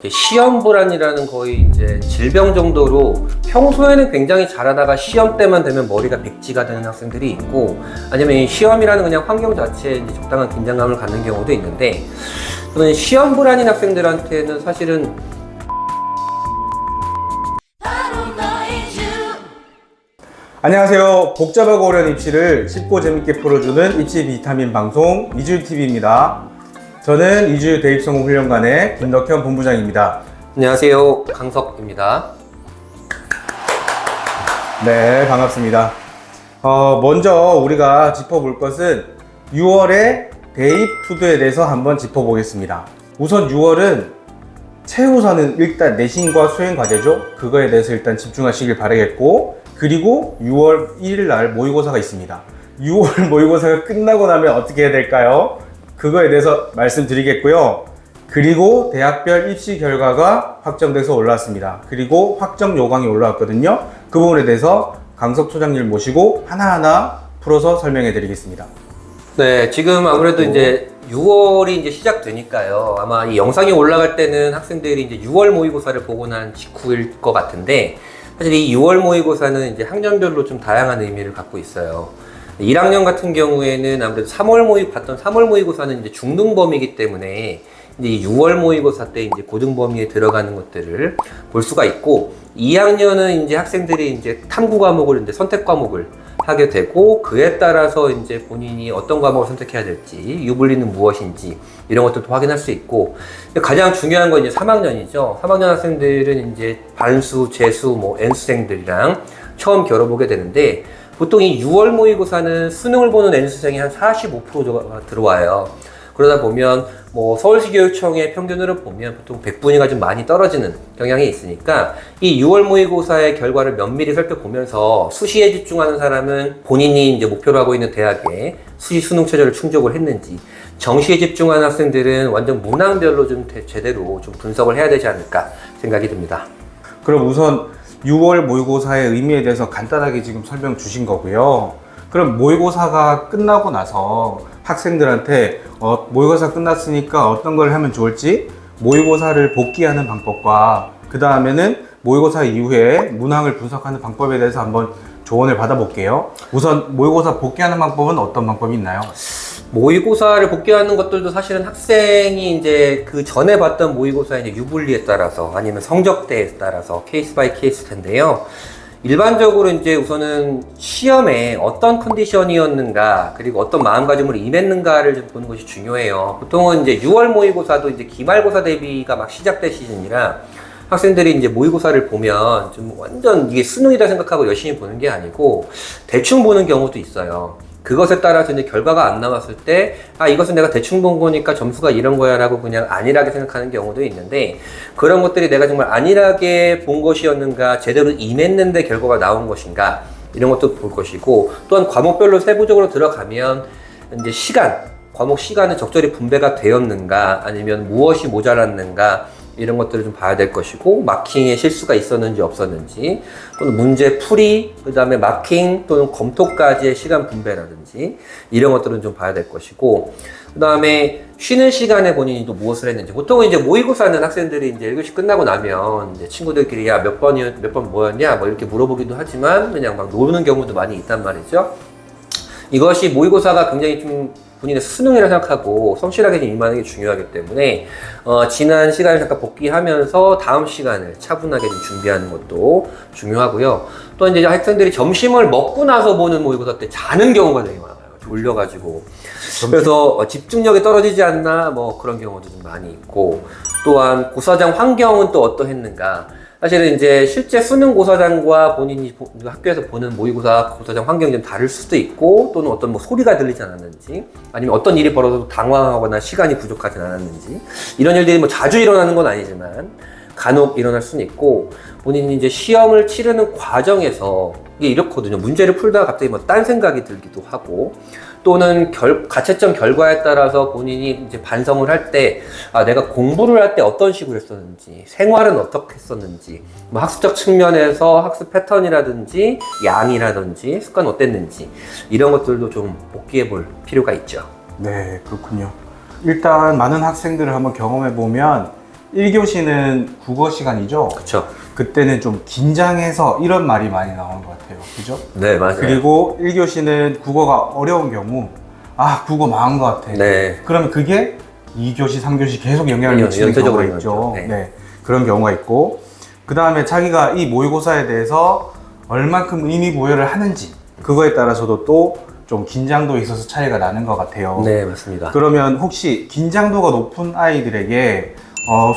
시험 불안이라는 거의 이제 질병 정도로 평소에는 굉장히 잘하다가 시험 때만 되면 머리가 백지가 되는 학생들이 있고, 아니면 이 시험이라는 그냥 환경 자체에 이제 적당한 긴장감을 갖는 경우도 있는데, 저는 시험 불안인 학생들한테는 사실은 안녕하세요. 복잡하고 어려운 입시를 쉽고 재밌게 풀어주는 입시 비타민 방송 이주TV입니다. 저는 이주 대입성공 훈련관의 김덕현 본부장입니다. 안녕하세요, 강석입니다. 네, 반갑습니다. 먼저 우리가 짚어볼 것은 6월의 대입 투도에 대해서 한번 짚어보겠습니다. 우선 6월은 최우선은 일단 내신과 수행 과제죠. 그거에 대해서 일단 집중하시길 바라겠고, 그리고 6월 1일 날 모의고사가 있습니다. 6월 모의고사가 끝나고 나면 어떻게 해야 될까요? 그거에 대해서 말씀드리겠고요. 그리고 대학별 입시 결과가 확정돼서 올라왔습니다. 그리고 확정 요강이 올라왔거든요. 그 부분에 대해서 강석 소장님 모시고 하나하나 풀어서 설명해 드리겠습니다. 네, 지금 아무래도 이제 6월이 이제 시작되니까요. 아마 이 영상이 올라갈 때는 학생들이 이제 6월 모의고사를 보고 난 직후일 것 같은데, 사실 이 6월 모의고사는 이제 학년별로 좀 다양한 의미를 갖고 있어요. 1학년 같은 경우에는 아무래도 3월 모의고사는 이제 중등범위이기 때문에 이제 이 6월 모의고사 때 이제 고등범위에 들어가는 것들을 볼 수가 있고, 2학년은 이제 학생들이 이제 탐구 과목을 이제 선택 과목을 하게 되고, 그에 따라서 이제 본인이 어떤 과목을 선택해야 될지, 유불리는 무엇인지 이런 것들도 확인할 수 있고, 가장 중요한 건 이제 3학년이죠. 3학년 학생들은 이제 반수, 재수, N수생들이랑 처음 겨뤄보게 되는데, 보통 이 6월 모의고사는 수능을 보는 N수생이 한 45%가 들어와요. 그러다 보면 서울시 교육청의 평균으로 보면 보통 100분위가 좀 많이 떨어지는 경향이 있으니까, 이 6월 모의고사의 결과를 면밀히 살펴보면서 수시에 집중하는 사람은 본인이 이제 목표로 하고 있는 대학에 수시 수능 최저를 충족을 했는지, 정시에 집중하는 학생들은 완전 문항별로 좀 제대로 좀 분석을 해야 되지 않을까 생각이 듭니다. 그럼 우선 6월 모의고사의 의미에 대해서 간단하게 지금 설명 주신 거고요. 그럼 모의고사가 끝나고 나서 학생들한테 모의고사 끝났으니까 어떤 걸 하면 좋을지, 모의고사를 복귀하는 방법과 그 다음에는 모의고사 이후에 문항을 분석하는 방법에 대해서 한번 조언을 받아볼게요. 우선 모의고사 복귀하는 방법은 어떤 방법이 있나요? 모의고사를 복귀하는 것들도 사실은 학생이 이제 그 전에 봤던 모의고사의 이제 유불리에 따라서 아니면 성적대에 따라서 케이스 바이 케이스 텐데요. 일반적으로 이제 우선은 시험에 어떤 컨디션이었는가, 그리고 어떤 마음가짐으로 임했는가를 좀 보는 것이 중요해요. 보통은 이제 6월 모의고사도 이제 기말고사 대비가 막 시작될 시즌이라 학생들이 이제 모의고사를 보면 좀 완전 이게 수능이다 생각하고 열심히 보는 게 아니고 대충 보는 경우도 있어요. 그것에 따라서 이제 결과가 안 나왔을 때, 이것은 내가 대충 본 거니까 점수가 이런 거야 라고 그냥 안일하게 생각하는 경우도 있는데, 그런 것들이 내가 정말 안일하게 본 것이었는가, 제대로 임했는데 결과가 나온 것인가, 이런 것도 볼 것이고, 또한 과목별로 세부적으로 들어가면 이제 과목 시간은 적절히 분배가 되었는가, 아니면 무엇이 모자랐는가, 이런 것들을 좀 봐야 될 것이고, 마킹에 실수가 있었는지 없었는지, 또는 문제 풀이, 그 다음에 마킹 또는 검토까지의 시간 분배라든지 이런 것들은 좀 봐야 될 것이고, 그 다음에 쉬는 시간에 본인이 또 무엇을 했는지. 보통은 이제 모의고사는 학생들이 이제 1교시 끝나고 나면 이제 친구들끼리 몇 번 뭐였냐 이렇게 물어보기도 하지만 그냥 막 노는 경우도 많이 있단 말이죠. 이것이 모의고사가 굉장히 좀 본인의 수능이라 생각하고 성실하게 임하는 게 중요하기 때문에 지난 시간을 잠깐 복귀하면서 다음 시간을 차분하게 좀 준비하는 것도 중요하고요. 또 이제 학생들이 점심을 먹고 나서 보는 모의고사 때 자는 경우가 되게 많아요. 졸려가지고. 그래서 집중력이 떨어지지 않나 그런 경우도 좀 많이 있고, 또한 고사장 환경은 또 어떠했는가. 사실은 이제 실제 수능 고사장과 본인이 학교에서 보는 모의고사 고사장 환경이 좀 다를 수도 있고, 또는 어떤 소리가 들리지 않았는지, 아니면 어떤 일이 벌어져도 당황하거나 시간이 부족하지 않았는지, 이런 일들이 자주 일어나는 건 아니지만 간혹 일어날 수는 있고, 본인이 이제 시험을 치르는 과정에서 이게 이렇거든요. 문제를 풀다가 갑자기 딴 생각이 들기도 하고, 또는 가채점 결과에 따라서 본인이 이제 반성을 할 때, 내가 공부를 할 때 어떤 식으로 했었는지, 생활은 어떻게 했었는지, 학습적 측면에서 학습 패턴이라든지 양이라든지 습관 어땠는지, 이런 것들도 좀 복귀해 볼 필요가 있죠. 네, 그렇군요. 일단 많은 학생들을 한번 경험해 보면 1교시는 국어 시간이죠? 그쵸. 그때는 좀 긴장해서 이런 말이 많이 나오는 것 같아요. 그죠? 네, 맞아요. 그리고 1교시는 국어가 어려운 경우, 아, 국어 망한 것 같아. 네. 그러면 그게 2교시, 3교시 계속 영향을 미치는 연쇄적으로 경우가 있죠. 네. 네. 그런 경우가 있고, 그 다음에 자기가 이 모의고사에 대해서 얼만큼 의미 부여를 하는지, 그거에 따라서도 또 좀 긴장도에 있어서 차이가 나는 것 같아요. 네, 맞습니다. 그러면 혹시 긴장도가 높은 아이들에게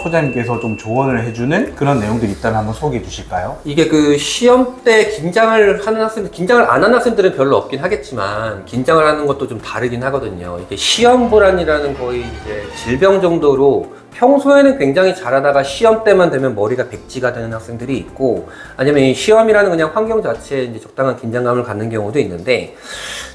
소장님께서 좀 조언을 해주는 그런 내용들이 있다면 한번 소개해 주실까요? 이게 그 시험 때 긴장을 하는 학생들, 긴장을 안 하는 학생들은 별로 없긴 하겠지만, 긴장을 하는 것도 좀 다르긴 하거든요. 이게 시험 불안이라는 거의 이제 질병 정도로 평소에는 굉장히 잘하다가 시험 때만 되면 머리가 백지가 되는 학생들이 있고, 아니면 이 시험이라는 그냥 환경 자체에 이제 적당한 긴장감을 갖는 경우도 있는데,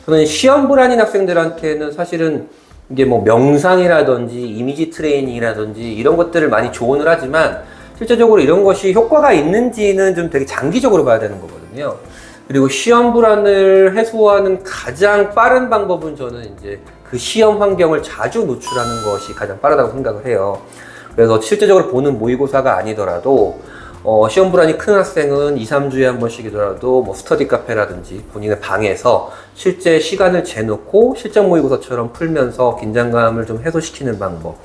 저는 시험 불안인 학생들한테는 사실은 이게 뭐 명상이라든지 이미지 트레이닝이라든지 이런 것들을 많이 조언을 하지만, 실제적으로 이런 것이 효과가 있는지는 좀 되게 장기적으로 봐야 되는 거거든요. 그리고 시험 불안을 해소하는 가장 빠른 방법은 저는 이제 그 시험 환경을 자주 노출하는 것이 가장 빠르다고 생각을 해요. 그래서 실제적으로 보는 모의고사가 아니더라도 시험 불안이 큰 학생은 2, 3주에 한 번씩이더라도 뭐 스터디 카페라든지 본인의 방에서 실제 시간을 재놓고 실전 모의고사처럼 풀면서 긴장감을 좀 해소시키는 방법.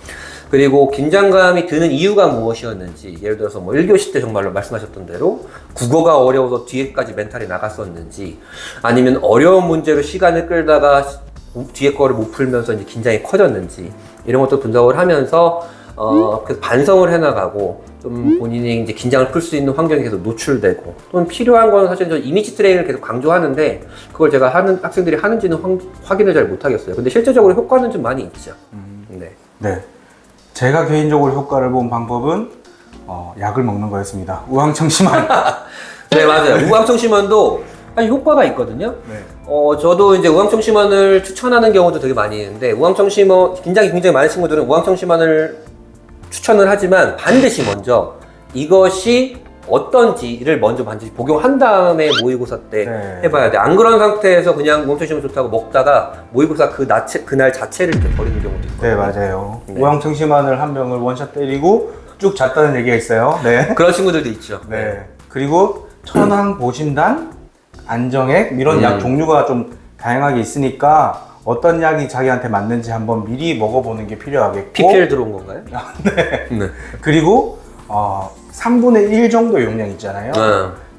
그리고 긴장감이 드는 이유가 무엇이었는지, 예를 들어서 뭐 1교시 때 정말로 말씀하셨던 대로 국어가 어려워서 뒤에까지 멘탈이 나갔었는지, 아니면 어려운 문제로 시간을 끌다가 뒤에 거를 못 풀면서 이제 긴장이 커졌는지, 이런 것도 분석을 하면서 그 반성을 해나가고, 좀 본인이 이제 긴장을 풀 수 있는 환경에 계속 노출되고, 또는 필요한 건 사실 저 이미지 트레이닝을 계속 강조하는데, 그걸 제가 학생들이 하는지는 확인을 잘 못하겠어요. 근데 실제적으로 효과는 좀 많이 있죠. 네. 네. 제가 개인적으로 효과를 본 방법은 약을 먹는 거였습니다. 우황청심환. 네, 맞아요. 우황청심환도 아니 효과가 있거든요. 네. 저도 이제 우황청심환을 추천하는 경우도 되게 많이 있는데, 우황청심환 긴장이 굉장히 많은 친구들은 우황청심환을 추천을 하지만 반드시 먼저 이것이 어떤지를 먼저 반드시 복용한 다음에 모의고사 때 네. 해봐야 돼. 안 그런 상태에서 그냥 우황청심환 좋다고 먹다가 모의고사 그날 자체를 이렇게 버리는 경우도 있거든요. 네, 맞아요. 네. 우황청심환을 한 병을 원샷 때리고 쭉 잤다는 얘기가 있어요. 네. 그런 친구들도 있죠. 네. 그리고 천황 보신단, 안정액 이런 약 종류가 좀 다양하게 있으니까 어떤 약이 자기한테 맞는지 한번 미리 먹어보는 게 필요하겠고, PPL 들어온 건가요? 네. 그리고 3분의 1 정도의 용량 있잖아요.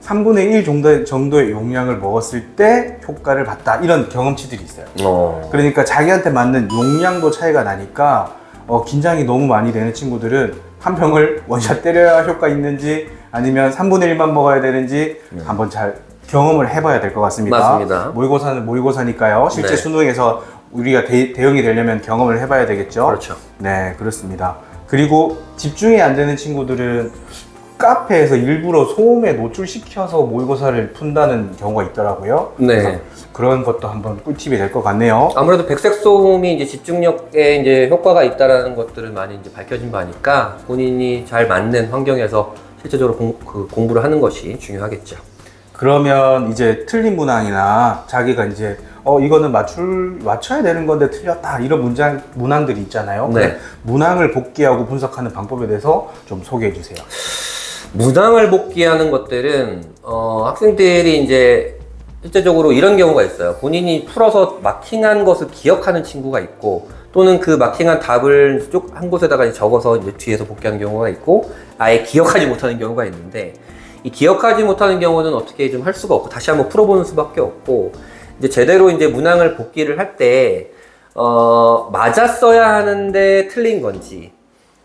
3분의 1 정도의 용량을 먹었을 때 효과를 봤다, 이런 경험치들이 있어요. 그러니까 자기한테 맞는 용량도 차이가 나니까 긴장이 너무 많이 되는 친구들은 한 병을 원샷 때려야 효과 있는지, 아니면 3분의 1만 먹어야 되는지 한번 잘 경험을 해봐야 될 것 같습니다. 맞습니다. 모의고사는 모의고사니까요. 실제 네. 수능에서 우리가 대응이 되려면 경험을 해봐야 되겠죠. 그렇죠. 네, 그렇습니다. 그리고 집중이 안 되는 친구들은 카페에서 일부러 소음에 노출시켜서 모의고사를 푼다는 경우가 있더라고요. 네. 그래서 그런 것도 한번 꿀팁이 될 것 같네요. 아무래도 백색 소음이 이제 집중력에 이제 효과가 있다라는 것들을 많이 이제 밝혀진 바니까 본인이 잘 맞는 환경에서 실제적으로 공부를 하는 것이 중요하겠죠. 그러면 이제 틀린 문항이나 자기가 이제 이거는 맞춰야 되는 건데 틀렸다, 이런 문항들이 있잖아요. 네. 문항을 복기하고 분석하는 방법에 대해서 좀 소개해 주세요. 문항을 복기하는 것들은 학생들이 이제 실제적으로 이런 경우가 있어요. 본인이 풀어서 마킹한 것을 기억하는 친구가 있고, 또는 그 마킹한 답을 쭉 한 곳에다가 적어서 이제 뒤에서 복귀하는 경우가 있고, 아예 기억하지 못하는 경우가 있는데, 이 기억하지 못하는 경우는 어떻게 좀 할 수가 없고 다시 한번 풀어보는 수밖에 없고, 이제 제대로 이제 문항을 복기를 할 때 맞았어야 하는데 틀린 건지,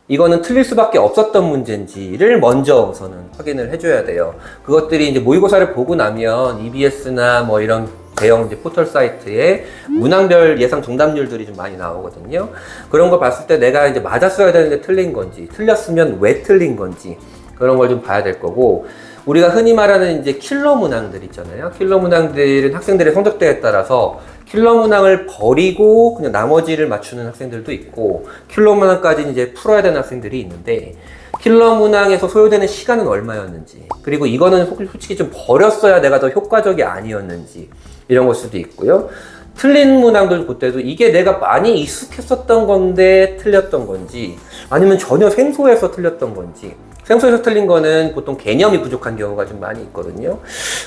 이거는 틀릴 수밖에 없었던 문제인지를 먼저 우선은 확인을 해줘야 돼요. 그것들이 이제 모의고사를 보고 나면 EBS나 뭐 이런 대형 이제 포털 사이트에 문항별 예상 정답률들이 좀 많이 나오거든요. 그런 걸 봤을 때 내가 이제 맞았어야 되는데 틀린 건지, 틀렸으면 왜 틀린 건지, 그런 걸 좀 봐야 될 거고, 우리가 흔히 말하는 이제 킬러 문항들 있잖아요. 킬러 문항들은 학생들의 성적대에 따라서 킬러 문항을 버리고 그냥 나머지를 맞추는 학생들도 있고, 킬러 문항까지 이제 풀어야 되는 학생들이 있는데, 킬러 문항에서 소요되는 시간은 얼마였는지, 그리고 이거는 솔직히 좀 버렸어야 내가 더 효과적이 아니었는지, 이런 걸 수도 있고요. 틀린 문항들 볼 때도 이게 내가 많이 익숙했었던 건데 틀렸던 건지 아니면 전혀 생소해서 틀렸던 건지. 생소해서 틀린 거는 보통 개념이 부족한 경우가 좀 많이 있거든요.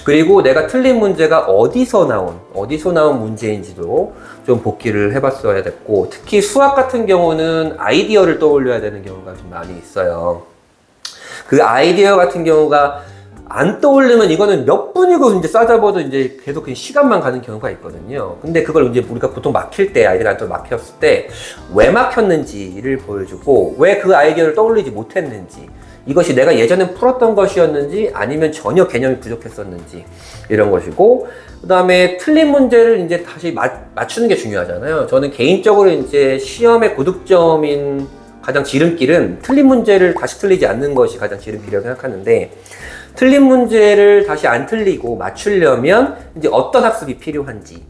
그리고 내가 틀린 문제가 어디서 나온 문제인지도 좀 복기를 해봤어야 됐고, 특히 수학 같은 경우는 아이디어를 떠올려야 되는 경우가 좀 많이 있어요. 그 아이디어 같은 경우가 안 떠오르면 이거는 몇 분이고 이제 싸잡아도 이제 계속 그냥 시간만 가는 경우가 있거든요. 근데 그걸 이제 우리가 보통 막힐 때, 아이디어가 막혔을 때 왜 막혔는지를 보여주고, 왜 그 아이디어를 떠올리지 못했는지, 이것이 내가 예전에 풀었던 것이었는지 아니면 전혀 개념이 부족했었는지 이런 것이고, 그 다음에 틀린 문제를 이제 다시 맞추는 게 중요하잖아요. 저는 개인적으로 이제 시험의 고득점인 가장 지름길은 틀린 문제를 다시 틀리지 않는 것이 가장 지름길이라고 생각하는데, 틀린 문제를 다시 안 틀리고 맞추려면 이제 어떤 학습이 필요한지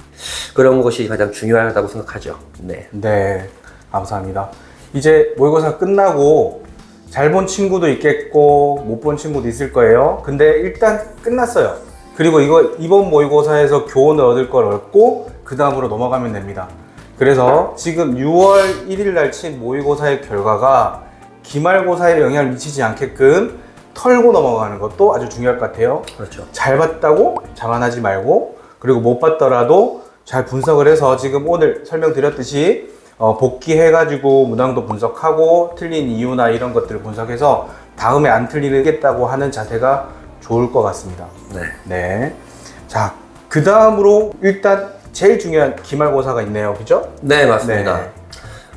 그런 것이 가장 중요하다고 생각하죠. 네. 네, 감사합니다. 이제 모의고사 끝나고 잘 본 친구도 있겠고 못 본 친구도 있을 거예요. 근데 일단 끝났어요. 그리고 이번 모의고사에서 교훈을 얻을 걸 얻고 그 다음으로 넘어가면 됩니다. 그래서 지금 6월 1일 날 친 모의고사의 결과가 기말고사에 영향을 미치지 않게끔 털고 넘어가는 것도 아주 중요할 것 같아요. 그렇죠. 잘 봤다고 자만하지 말고, 그리고 못 봤더라도 잘 분석을 해서 지금 오늘 설명드렸듯이 복기해가지고 문항도 분석하고 틀린 이유나 이런 것들을 분석해서 다음에 안 틀리겠다고 하는 자세가 좋을 것 같습니다. 네. 네. 자, 그 다음으로 일단 제일 중요한 기말고사가 있네요. 그죠? 네, 맞습니다. 네.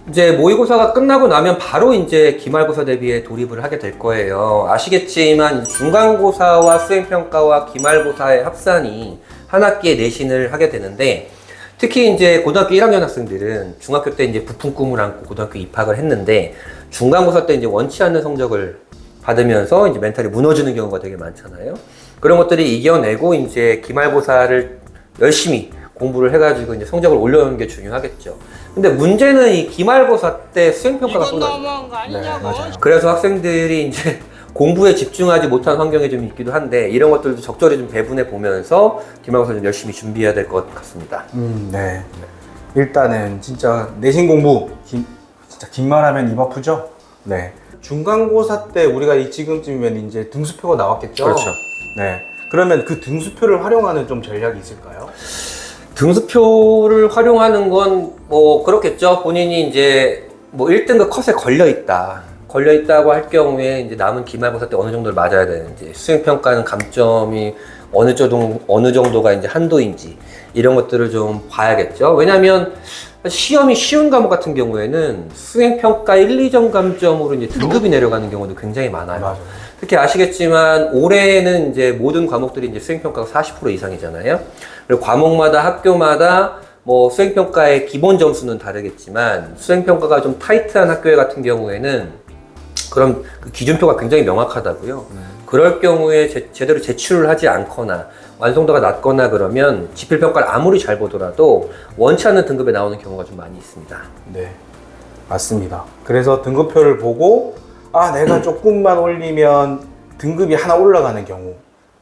이제 모의고사가 끝나고 나면 바로 이제 기말고사 대비에 돌입을 하게 될 거예요. 아시겠지만 중간고사와 수행평가와 기말고사의 합산이 한 학기에 내신을 하게 되는데, 특히 이제 고등학교 1학년 학생들은 중학교 때 이제 부푼 꿈을 안고 고등학교 입학을 했는데, 중간고사 때 이제 원치 않는 성적을 받으면서 이제 멘탈이 무너지는 경우가 되게 많잖아요. 그런 것들이 이겨내고 이제 기말고사를 열심히 공부를 해가지고 이제 성적을 올려놓는 게 중요하겠죠. 근데 문제는 이 기말고사 때 수행평가가 이건 쏟아져요. 너무한 거 네, 아니냐고. 맞아요. 그래서 학생들이 이제 공부에 집중하지 못한 환경이 좀 있기도 한데, 이런 것들도 적절히 좀 배분해 보면서 기말고사 좀 열심히 준비해야 될 것 같습니다. 네. 일단은 진짜 내신 공부 진짜 긴말하면 입 아프죠? 네. 중간고사 때 우리가 지금쯤이면 이제 등수표가 나왔겠죠? 그렇죠. 네. 그러면 그 등수표를 활용하는 좀 전략이 있을까요? 등수표를 활용하는 건 뭐 그렇겠죠. 본인이 이제 뭐 1등급 컷에 걸려있다고 할 경우에 이제 남은 기말고사 때 어느 정도를 맞아야 되는지, 수행평가는 감점이 어느 정도가 이제 한도인지 이런 것들을 좀 봐야겠죠. 왜냐하면 시험이 쉬운 과목 같은 경우에는 수행평가 1, 2점 감점으로 이제 등급이 내려가는 경우도 굉장히 많아요. 맞아요. 특히 아시겠지만 올해는 이제 모든 과목들이 이제 수행평가가 40% 이상이잖아요. 그리고 과목마다 학교마다 뭐 수행평가의 기본 점수는 다르겠지만, 수행평가가 좀 타이트한 학교 같은 경우에는 그럼 그 기준표가 굉장히 명확하다고요. 그럴 경우에 제대로 제출을 하지 않거나 완성도가 낮거나 그러면 지필평가를 아무리 잘 보더라도 원치 않는 등급에 나오는 경우가 좀 많이 있습니다. 네. 맞습니다. 그래서 등급표를 보고 내가 조금만 올리면 등급이 하나 올라가는 경우,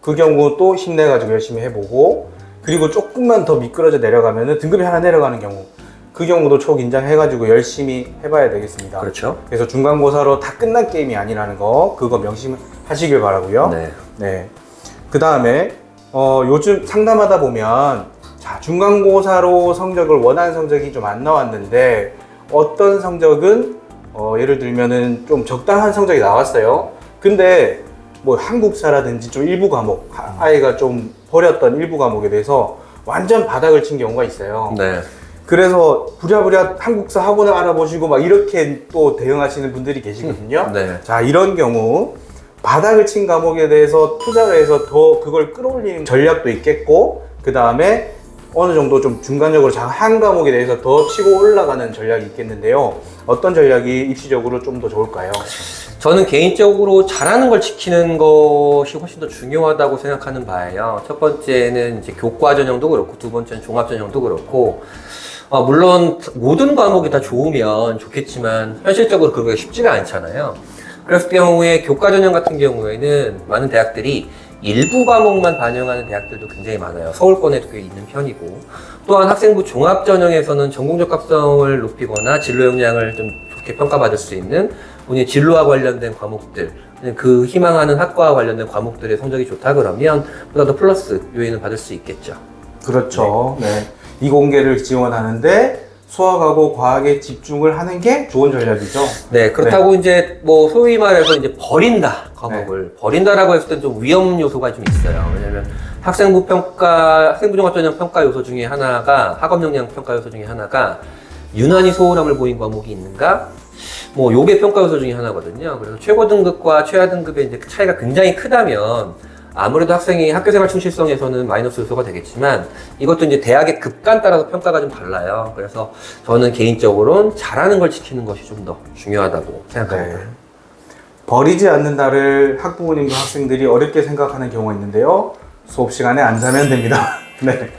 그 경우 또 힘내가지고 열심히 해보고, 그리고 조금만 더 미끄러져 내려가면 등급이 하나 내려가는 경우, 그 경우도 초긴장해가지고 열심히 해봐야 되겠습니다. 그렇죠. 그래서 중간고사로 다 끝난 게임이 아니라는 거, 그거 명심하시길 바라고요. 네. 네. 그 다음에 요즘 상담하다 보면 중간고사로 원하는 성적이 좀 안 나왔는데, 어떤 성적은 예를 들면은 좀 적당한 성적이 나왔어요. 근데 뭐 한국사라든지 좀 일부 과목, 아이가 좀 버렸던 일부 과목에 대해서 완전 바닥을 친 경우가 있어요. 네. 그래서 부랴부랴 한국사 학원을 알아보시고 막 이렇게 또 대응하시는 분들이 계시거든요. 네. 자, 이런 경우 바닥을 친 과목에 대해서 투자를 해서 더 그걸 끌어올리는 전략도 있겠고, 그 다음에 어느 정도 좀 중간적으로 한 과목에 대해서 더 치고 올라가는 전략이 있겠는데요. 어떤 전략이 입시적으로 좀 더 좋을까요? 저는 개인적으로 잘하는 걸 지키는 것이 훨씬 더 중요하다고 생각하는 바예요. 첫 번째는 이제 교과 전형도 그렇고, 두 번째는 종합 전형도 그렇고, 물론 모든 과목이 다 좋으면 좋겠지만 현실적으로 그러기가 쉽지가 않잖아요. 그랬을 경우에 교과 전형 같은 경우에는 많은 대학들이 일부 과목만 반영하는 대학들도 굉장히 많아요. 서울권에도 꽤 있는 편이고, 또한 학생부 종합 전형에서는 전공적 합성을 높이거나 진로 역량을 좀 좋게 평가받을 수 있는 본인의 진로와 관련된 과목들, 그 희망하는 학과와 관련된 과목들의 성적이 좋다 그러면 보다 더 플러스 요인을 받을 수 있겠죠. 그렇죠. 네. 이공계를 지원하는데 수학하고 과학에 집중을 하는 게 좋은 전략이죠. 네, 그렇다고 이제 뭐 소위 말해서 이제 버린다 과목을 버린다라고 했을 때 좀 위험 요소가 좀 있어요. 왜냐면 학생부 종합전형 평가 요소 중에 하나가 학업 역량 평가 요소 중에 하나가 유난히 소홀함을 보인 과목이 있는가? 뭐 요게 평가 요소 중에 하나거든요. 그래서 최고 등급과 최하 등급의 이제 차이가 굉장히 크다면 아무래도 학생이 학교생활 충실성에서는 마이너스 요소가 되겠지만 이것도 이제 대학의 급간 따라서 평가가 좀 달라요. 그래서 저는 개인적으로는 잘하는 걸 지키는 것이 좀 더 중요하다고 생각합니다. 네. 버리지 않는다를 학부모님과 학생들이 어렵게 생각하는 경우가 있는데요. 수업 시간에 안 자면 됩니다. 네.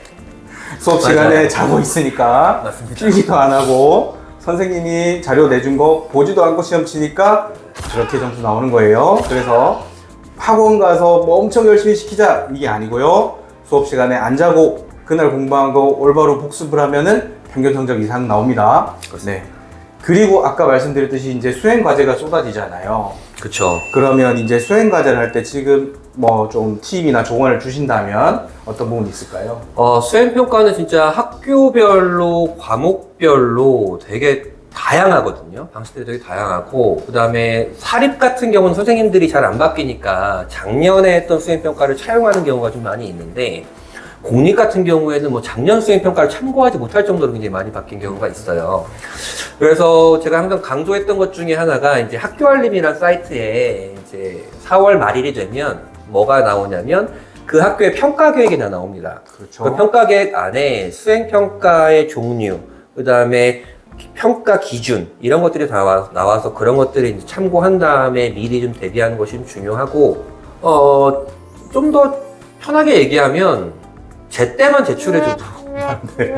수업 시간에 맞아요. 자고 있으니까 맞습니다. 필기도 안 하고 선생님이 자료 내준 거 보지도 않고 시험 치니까 저렇게 점수 나오는 거예요. 그래서 학원 가서 뭐 엄청 열심히 시키자 이게 아니고요. 수업 시간에 안 자고 그날 공부한 거 올바로 복습을 하면은 평균 성적 이상 나옵니다. 네. 그리고 아까 말씀드렸듯이 이제 수행 과제가 쏟아지잖아요. 그렇죠. 그러면 이제 수행 과제를 할 때 지금 뭐 좀 팁이나 조언을 주신다면 어떤 부분이 있을까요? 수행 평가는 진짜 학교별로 과목별로 되게 다양하거든요. 방식들이 되게 다양하고, 그 다음에 사립 같은 경우는 선생님들이 잘 안 바뀌니까 작년에 했던 수행평가를 차용하는 경우가 좀 많이 있는데, 공립 같은 경우에는 뭐 작년 수행평가를 참고하지 못할 정도로 굉장히 많이 바뀐 경우가 있어요. 그래서 제가 항상 강조했던 것 중에 하나가 이제 학교알림이라는 사이트에 이제 4월 말일이 되면 뭐가 나오냐면 그 학교의 평가 계획이 다 나옵니다. 그렇죠. 그 평가 계획 안에 수행평가의 종류, 그 다음에 평가 기준 이런 것들이 다 나와서 그런 것들을 이제 참고한 다음에 미리 좀 대비하는 것이 좀 중요하고, 좀 더 편하게 얘기하면 제때만 제출해줘도 네.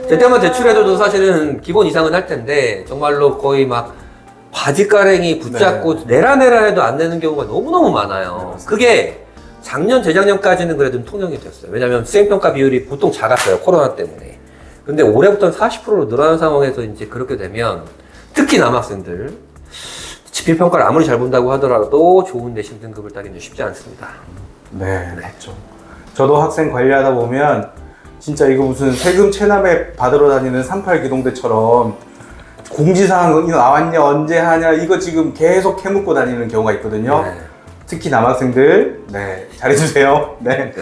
제때만 제출해줘도 사실은 기본 이상은 할 텐데 정말로 거의 막 바지가랭이 붙잡고 내라 해도 안 되는 경우가 너무너무 많아요. 그게 작년 재작년까지는 그래도 좀 통용이 됐어요. 왜냐하면 수행평가 비율이 보통 작았어요, 코로나 때문에. 근데 올해부터는 40%로 늘어난 상황에서 이제 그렇게 되면 특히 남학생들 지필평가를 아무리 잘 본다고 하더라도 좋은 내신 등급을 따기는 쉽지 않습니다. 네, 맞죠. 저도 학생 관리하다 보면 진짜 이거 무슨 세금 체납에 받으러 다니는 38기동대처럼 공지사항 나왔냐 언제 하냐 이거 지금 계속 해묻고 다니는 경우가 있거든요. 네. 특히 남학생들 네 잘해주세요. 네.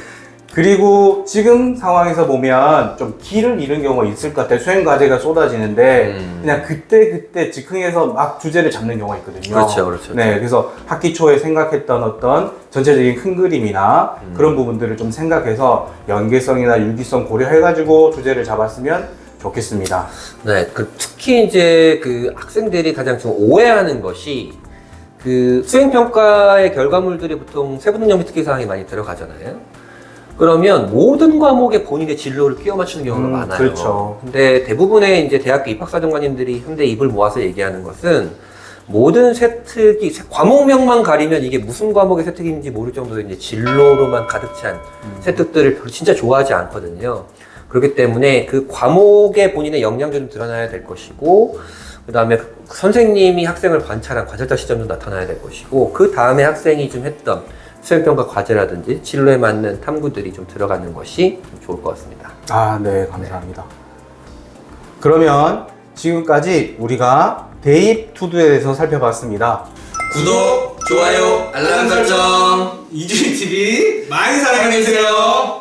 그리고 지금 상황에서 보면 좀 길을 잃은 경우가 있을 것 같아요. 수행 과제가 쏟아지는데 그냥 그때 즉흥해서 막 주제를 잡는 경우가 있거든요. 그렇죠. 네, 그래서 학기 초에 생각했던 어떤 전체적인 큰 그림이나 그런 부분들을 좀 생각해서 연계성이나 유기성 고려해가지고 주제를 잡았으면 좋겠습니다. 네, 특히 이제 그 학생들이 가장 좀 오해하는 것이 그 수행평가의 결과물들이 보통 세부능력 및 특기사항이 많이 들어가잖아요. 그러면 모든 과목에 본인의 진로를 끼워 맞추는 경우가 많아요. 그렇죠. 근데 대부분의 이제 대학교 입학사정관님들이 현대 입을 모아서 얘기하는 것은 모든 세특이 과목명만 가리면 이게 무슨 과목의 세특인지 모를 정도로 이제 진로로만 가득 찬 세특들을 별로 진짜 좋아하지 않거든요. 그렇기 때문에 그 과목에 본인의 역량도 좀 드러나야 될 것이고, 그 다음에 선생님이 학생을 관찰한 관찰자 시점도 나타나야 될 것이고, 그 다음에 학생이 좀 했던 수행평가 과제라든지 진로에 맞는 탐구들이 좀 들어가는 것이 좀 좋을 것 같습니다. 아, 네, 감사합니다. 그러면 지금까지 우리가 대입 투두에 대해서 살펴봤습니다. 구독, 좋아요, 알람 설정. 이주희 TV 많이 사랑해주세요.